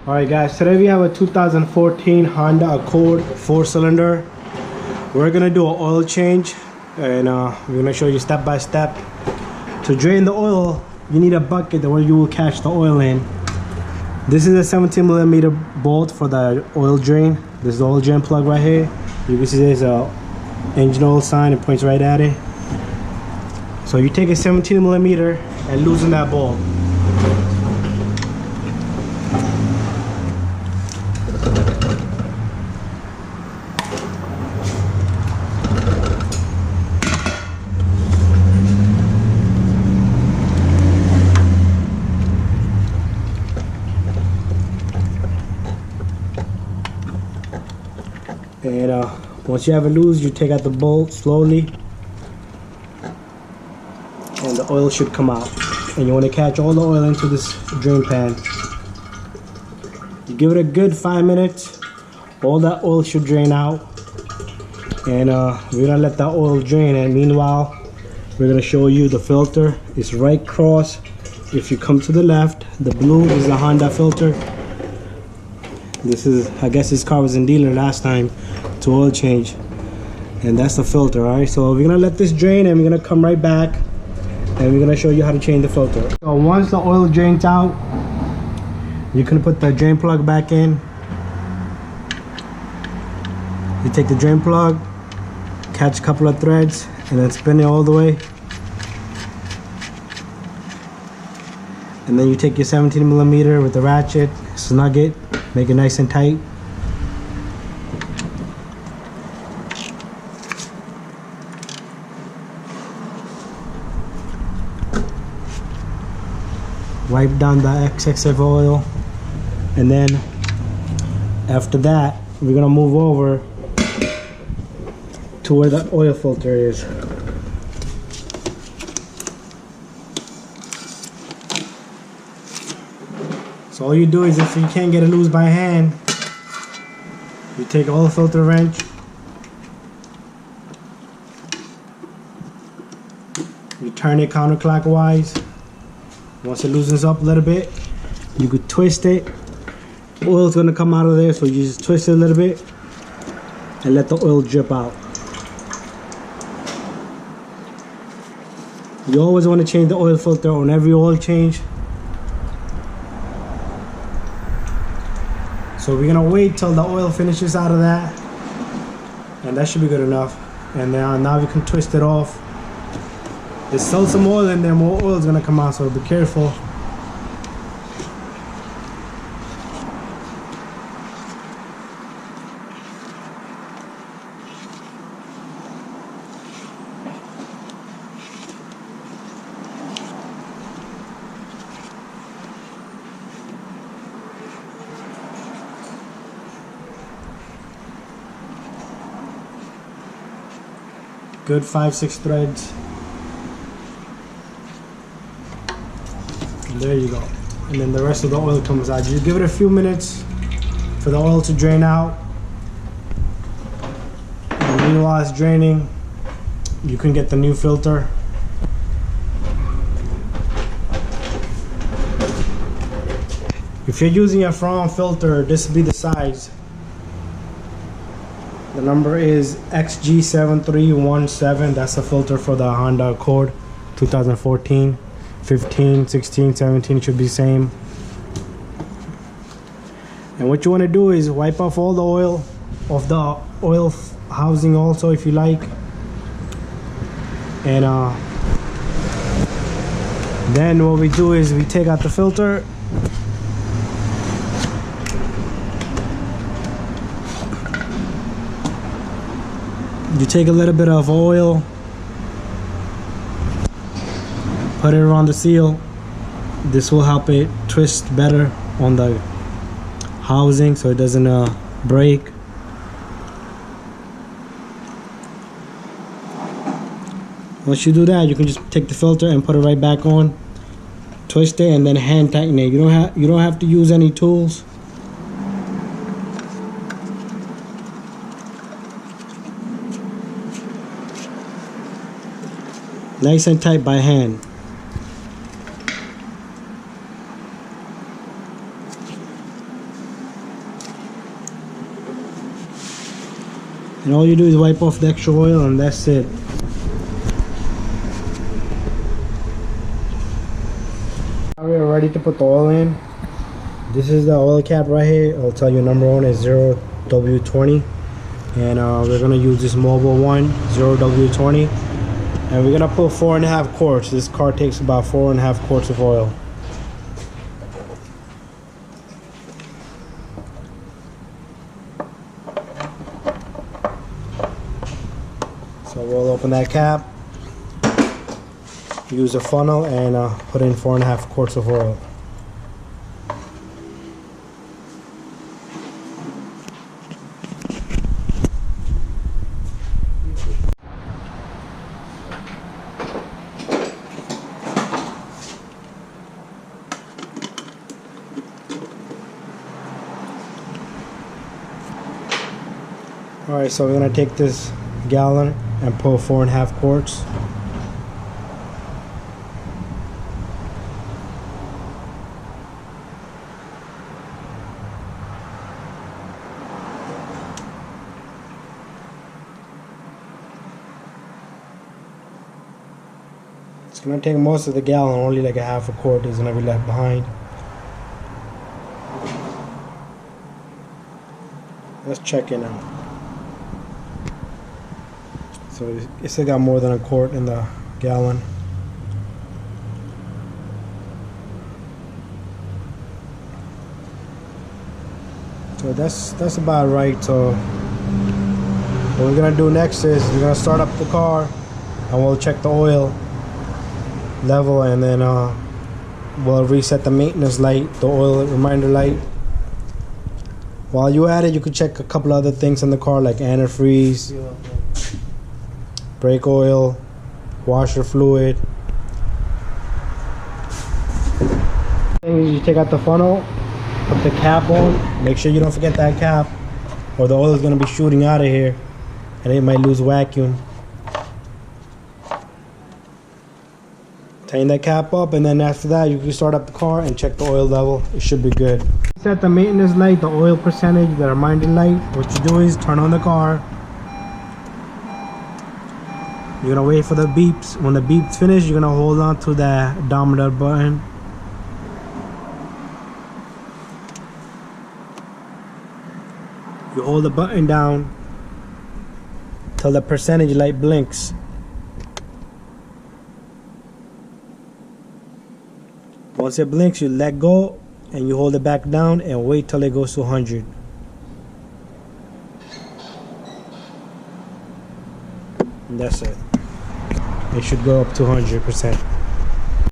Alright guys, today we have a 2014 Honda Accord 4-cylinder. We're gonna do an oil change and we're gonna show you step by step. To drain the oil, you need a bucket where you will catch the oil in. This is a 17mm bolt for the oil drain. This is the oil drain plug right here. You can see there's a engine oil sign, it points right at it. So you take a 17mm and loosen that bolt. And once you have it loose, you take out the bolt slowly and the oil should come out. And you want to catch all the oil into this drain pan. You give it a good 5 minutes, all that oil should drain out. And we're gonna let that oil drain, and meanwhile we're gonna show you the filter. It's right across. If you come to the left, the blue is the Honda filter. This is, I guess this car was in dealer last time to oil change, and that's the filter. All right, so we're gonna let this drain and we're gonna come right back and we're gonna show you how to change the filter. So once the oil drains out, you can put the drain plug back in. You take the drain plug, catch a couple of threads, and then spin it all the way. And then you take your 17mm with the ratchet, snug it, make it nice and tight. Wipe down the excess of oil, and then after that we're gonna move over to where the oil filter is. So all you do is, if you can't get it loose by hand, you take an oil filter wrench, you turn it counterclockwise. Once it loosens up a little bit, you could twist it. Oil's gonna come out of there, so you just twist it a little bit and let the oil drip out. You always want to change the oil filter on every oil change. So we're gonna wait till the oil finishes out of that, and that should be good enough. And now we can twist it off. There's still some oil in there, more oil is gonna come out, so be careful. Good 5-6 threads. And there you go. And then the rest of the oil comes out. You give it a few minutes for the oil to drain out. And meanwhile it's draining, you can get the new filter. If you're using a front filter, this will be the size. The number is XG7317. That's the filter for the Honda Accord 2014. 15, 16, 17 should be the same. And what you want to do is wipe off all the oil of the oil housing also, if you like. And then what we do is we take out the filter. You take a little bit of oil, put it around the seal. This will help it twist better on the housing so it doesn't break. Once you do that, you can just take the filter and put it right back on, twist it, and then hand tighten it. You don't have to use any tools. Nice and tight by hand. And all you do is wipe off the extra oil and that's it. Now we are ready to put the oil in. This is the oil cap right here. I'll tell you number one is 0W20. And we're gonna use this mobile one, 0W20. And we're gonna put 4.5 quarts. This car takes about 4.5 quarts of oil. So we'll open that cap, use a funnel, and put in 4.5 quarts of oil. Alright, so we're gonna take this gallon and pour 4.5 quarts. It's gonna take most of the gallon, only like a half a quart is gonna be left behind. Let's check it out. So it still got more than a quart in the gallon. So that's about right. So what we're gonna do next is we're gonna start up the car and we'll check the oil level, and then we'll reset the maintenance light, the oil reminder light. While you're at it, you could check a couple other things in the car like antifreeze, brake oil, washer fluid. You take out the funnel, put the cap on, make sure you don't forget that cap or the oil is going to be shooting out of here and it might lose vacuum. Tighten that cap up, and then after that you can start up the car and check the oil level. It should be good. Set the maintenance light, the oil percentage, the reminder light. What you do is turn on the car. You're gonna wait for the beeps. When the beeps finish, you're gonna hold on to the odometer button. You hold the button down till the percentage light blinks. Once it blinks, you let go and you hold it back down and wait till it goes to 100. And that's it. It should go up to 100%.